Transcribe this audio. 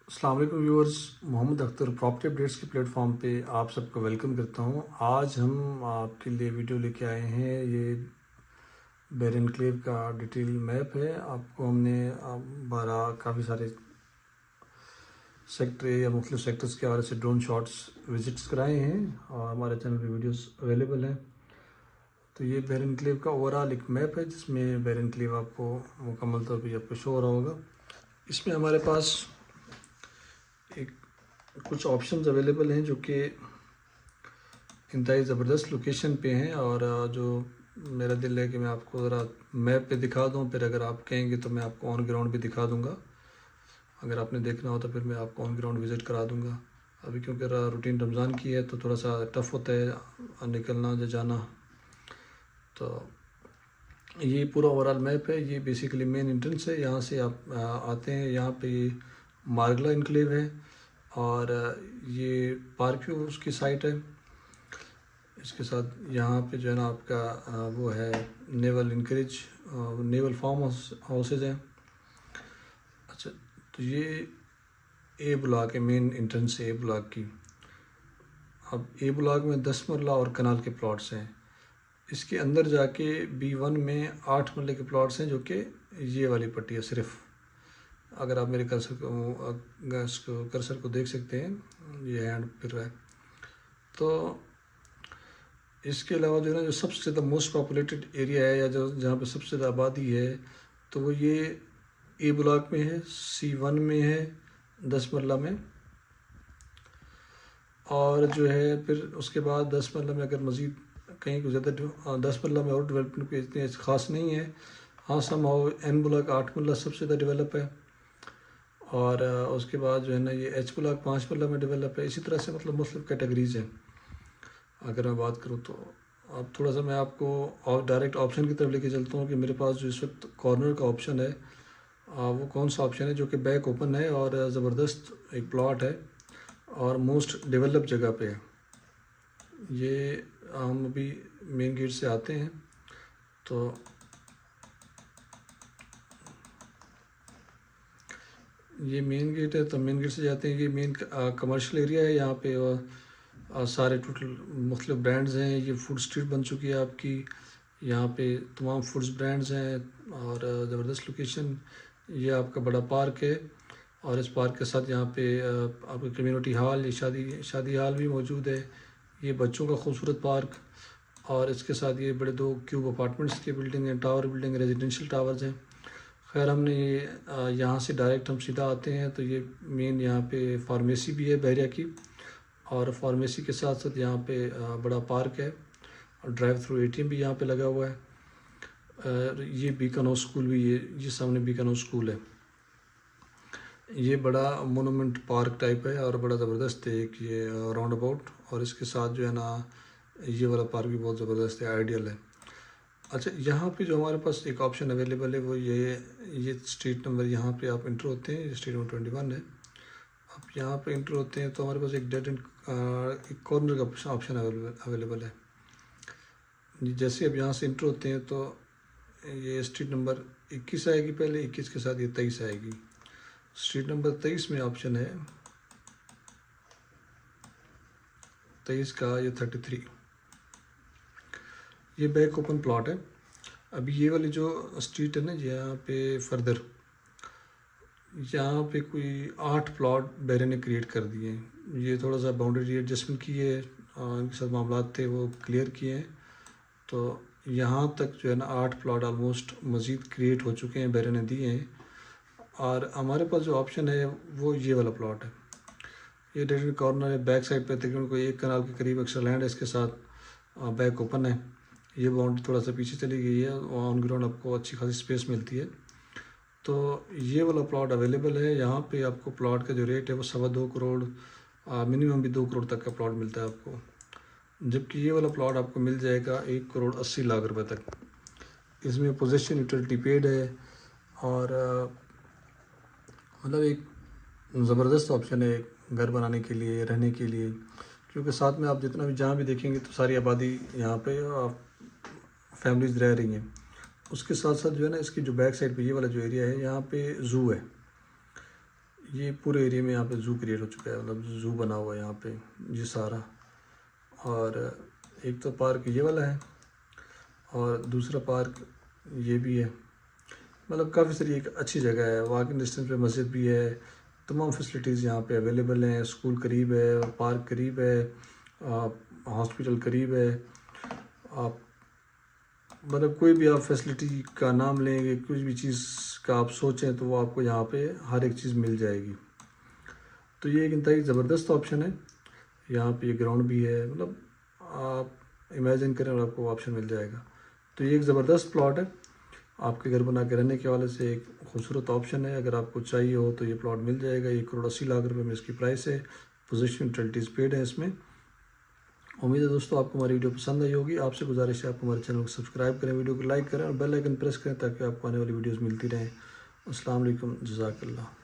अस्सलाम वालेकुम viewers. Mohammad Akhtar property updates के प्लेटफॉर्म पे आप सबको वेलकम करता हूँ। आज हम आपके लिए वीडियो लेके आए हैं। ये बेर एनक्लेव का डिटेल मैप है। आपको हमने 12 काफ़ी सारे सेक्टर या मुख्तलिफ सेक्टर्स के हवाले से ड्रोन शॉट्स विजिट्स कराए हैं और हमारे चैनल पे वीडियोस अवेलेबल हैं। तो ये बेर एनक्लेव का ओवरऑल एक मैप है जिसमें बेर एनक्लेव आपको मुकम्मल तौर पर आपको शो हो रहा होगा। इसमें हमारे पास एक कुछ ऑप्शंस अवेलेबल हैं जो कि इंतहाई ज़बरदस्त लोकेशन पे हैं और जो मेरा दिल है कि मैं आपको ज़रा मैप पे दिखा दूं, फिर अगर आप कहेंगे तो मैं आपको ऑन ग्राउंड भी दिखा दूंगा। अगर आपने देखना हो तो फिर मैं आपको ऑन ग्राउंड विज़िट करा दूंगा। अभी क्योंकि रूटीन रमज़ान की है तो थोड़ा सा टफ़ होता है निकलना या जाना। तो ये पूरा ओवरऑल मैप है। ये बेसिकली मेन एंट्रेंस है, यहाँ से आप आते हैं। यहाँ पे मार्गला इनक्लेव है और ये पार्क व्यू उसकी साइट है। इसके साथ यहाँ पे जो है ना आपका वो है naval anchorage naval farm houses हैं। अच्छा, तो ये ए ब्लॉक है, मेन एंट्रेंस है ए ब्लॉक की। अब ए ब्लॉक में 10 मरला और कनाल के प्लॉट्स हैं। इसके अंदर जाके B1 में 8 मरले के प्लॉट्स हैं जो कि ये वाली पट्टी है सिर्फ। अगर आप मेरे कर्सर को देख सकते हैं, ये हैंड फिर रहा है। तो इसके अलावा जो है ना जो सबसे ज़्यादा मोस्ट पॉपुलेटेड एरिया है या जो जहाँ पे सबसे ज़्यादा आबादी है तो वो ये ए ब्लॉक में है, C1 में है 10 मरला में। और जो है फिर उसके बाद 10 मरला में अगर मज़ीद कहीं को ज़्यादा 10 मरला में और डेवलपमेंट पे इतने ख़ास नहीं है। हाँ, समहाउ एन ब्लॉक 8 मरला सबसे ज़्यादा डेवलप है और उसके बाद जो है ना ये एच ब्लॉक 5 मरला में डेवलप है। इसी तरह से मतलब मुख्तलिफ कैटेगरीज़ हैं। अगर मैं बात करूँ तो अब थोड़ा सा मैं आपको और डायरेक्ट ऑप्शन की तरफ लेके चलता हूँ कि मेरे पास जो इस वक्त कॉर्नर का ऑप्शन है वो कौन सा ऑप्शन है जो कि बैक ओपन है और ज़बरदस्त एक प्लॉट है और मोस्ट डेवलप जगह पे है। ये हम अभी मेन गेट से आते हैं तो ये मेन गेट है। तो मेन गेट से जाते हैं, ये मेन कमर्शियल एरिया है। यहाँ पे सारे टोटल मुख्तलिफ ब्रांड्स हैं। ये फूड स्ट्रीट बन चुकी है आपकी। यहाँ पे तमाम फूड्स ब्रांड्स हैं और ज़बरदस्त लोकेशन। ये आपका बड़ा पार्क है और इस पार्क के साथ यहाँ पे आपका कम्युनिटी हॉल, ये शादी हॉल भी मौजूद है। ये बच्चों का खूबसूरत पार्क और इसके साथ ये बड़े 2 क्यूब अपार्टमेंट्स की बिल्डिंग हैं, टावर बिल्डिंग, रेजिडेंशियल टावर्स हैं। खैर हमने ये यहाँ से डायरेक्ट हम सीधा आते हैं तो ये मेन यहाँ पे फार्मेसी भी है बहरिया की और फार्मेसी के साथ साथ यहाँ पे बड़ा पार्क है और ड्राइव थ्रू ATM भी यहाँ पे लगा हुआ है। ये बीकानो स्कूल भी, ये सामने बीकानो स्कूल है। ये बड़ा मोनूमेंट पार्क टाइप है और बड़ा ज़बरदस्त है एक ये राउंड अबाउट। और इसके साथ जो है ना ये वाला पार्क भी बहुत ज़बरदस्त है, आइडियल है। अच्छा, यहाँ पे जो हमारे पास एक ऑप्शन अवेलेबल है वो ये स्ट्रीट नंबर, यहाँ पे आप इंटर होते हैं, स्ट्रीट नंबर 21 है। आप यहाँ पे इंटर होते हैं तो हमारे पास एक डेड एंड एक कॉर्नर का ऑप्शन अवेलेबल है। जैसे अब यहाँ से इंटर होते हैं तो ये स्ट्रीट नंबर 21 आएगी, पहले 21 के साथ ये 23 आएगी। स्ट्रीट नंबर 23 में ऑप्शन है 23 का ये 33। ये बैक ओपन प्लॉट है। अभी ये वाली जो स्ट्रीट है ना यहाँ पे फर्दर यहाँ पे कोई 8 प्लॉट बैरे ने क्रिएट कर दिए हैं। ये थोड़ा सा बाउंड्री एडजस्टमेंट की है, इनके साथ मामला थे वो क्लियर किए हैं। तो यहाँ तक जो है ना 8 प्लॉट ऑलमोस्ट मज़ीद क्रिएट हो चुके हैं, बैरे ने दिए हैं। और हमारे पास जो ऑप्शन है वो ये वाला प्लॉट है। ये डेड कॉर्नर है, बैक साइड पे तकरीबन कोई 1 कनाल के करीब एक्स्ट्रा लैंड है, इसके साथ बैक ओपन है। ये बाउंड्री थोड़ा सा पीछे चली गई है, ऑन ग्राउंड आपको अच्छी खासी स्पेस मिलती है। तो ये वाला प्लॉट अवेलेबल है। यहाँ पे आपको प्लॉट का जो रेट है वो 2.25 करोड़ मिनिमम भी 2 करोड़ तक का प्लॉट मिलता है आपको, जबकि ये वाला प्लॉट आपको मिल जाएगा 1,80,00,000 रुपये तक। इसमें पोजेसन यूटिलिटी पेड है और मतलब एक ज़बरदस्त ऑप्शन है घर बनाने के लिए, रहने के लिए। क्योंकि साथ में आप जितना भी जहाँ भी देखेंगे तो सारी आबादी यहाँ पे फैमिलीज़ रह रही हैं। उसके साथ साथ जो है ना इसकी जो बैक साइड पे ये वाला जो एरिया है यहाँ पे ज़ू है। ये पूरे एरिया में यहाँ पे ज़ू क्रिएट हो चुका है, मतलब ज़ू बना हुआ है यहाँ पे ये सारा। और एक तो पार्क ये वाला है और दूसरा पार्क ये भी है। मतलब काफ़ी सारी एक अच्छी जगह है, वॉकिंग डिस्टेंस पे मस्जिद भी है, तमाम फैसिलिटीज़ यहाँ पे अवेलेबल हैं। स्कूल करीब है, पार्क करीब है, हॉस्पिटल करीब है। आप मतलब कोई भी आप फैसिलिटी का नाम लेंगे, कुछ भी चीज़ का आप सोचें तो वो आपको यहाँ पे हर एक चीज़ मिल जाएगी। तो ये एक इंतहाई ज़बरदस्त ऑप्शन है। यहाँ पे ये ग्राउंड भी है, मतलब आप इमेजिन करें और आपको ऑप्शन मिल जाएगा। तो ये एक ज़बरदस्त प्लॉट है, आपके घर बना के रहने के हवाले से एक खूबसूरत ऑप्शन है। अगर आपको चाहिए हो तो ये प्लॉट मिल जाएगा। 1,80,00,000 में इसकी प्राइस है। पोजीशन यूटिलिटीज़ पेड है इसमें। उम्मीद है दोस्तों आपको हमारी वीडियो पसंद आई होगी। आपसे गुजारिश है आप हमारे चैनल को सब्सक्राइब करें, वीडियो को लाइक करें और बेल आइकन प्रेस करें ताकि आपको आने वाली वीडियोज़ मिलती रहें। अस्सलाम वालेकुम, जज़ाकल्लाह।